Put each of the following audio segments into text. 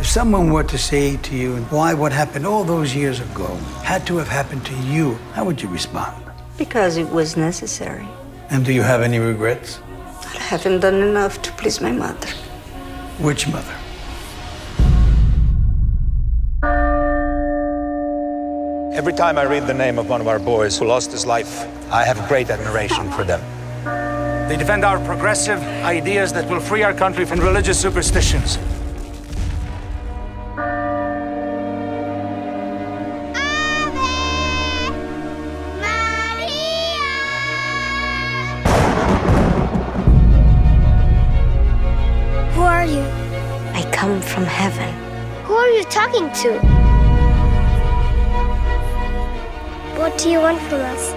If someone were to say to you, why what happened all those years ago had to have happened to you, how would you respond? Because it was necessary. And do you have any regrets? I haven't done enough to please my mother. Which mother? Every time I read the name of one of our boys who lost his life, I have great admiration for them. They defend our progressive ideas that will free our country from religious superstitions. Who are you? I come from heaven. Who are you talking to? What do you want from us?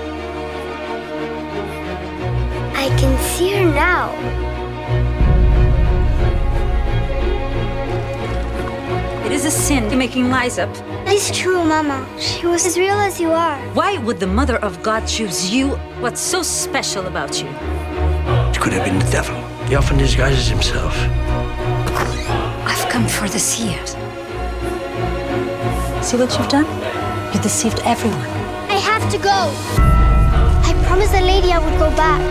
I can see her now. It is a sin making lies up. It's true, Mama. She was as real as you are. Why would the Mother of God choose you? What's so special about you? It could have been the devil. He often disguises himself. I've come for this years. See what you've done? You deceived everyone. I have to go. I promised the lady I would go back.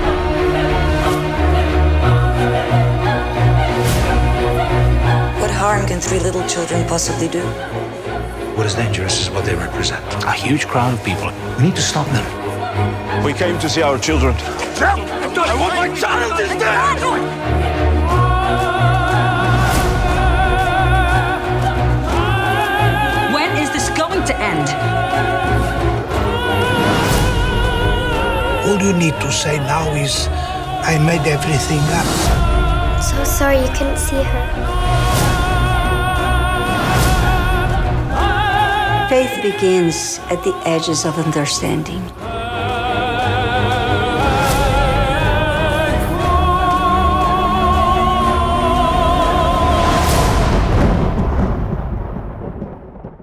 What harm can 3 little children possibly do? What is dangerous is what they represent. A huge crowd of people. We need to stop them. We came to see our children. I want my child is dead! When is this going to end? All you need to say now is, I made everything up. So sorry you couldn't see her. Faith begins at the edges of understanding.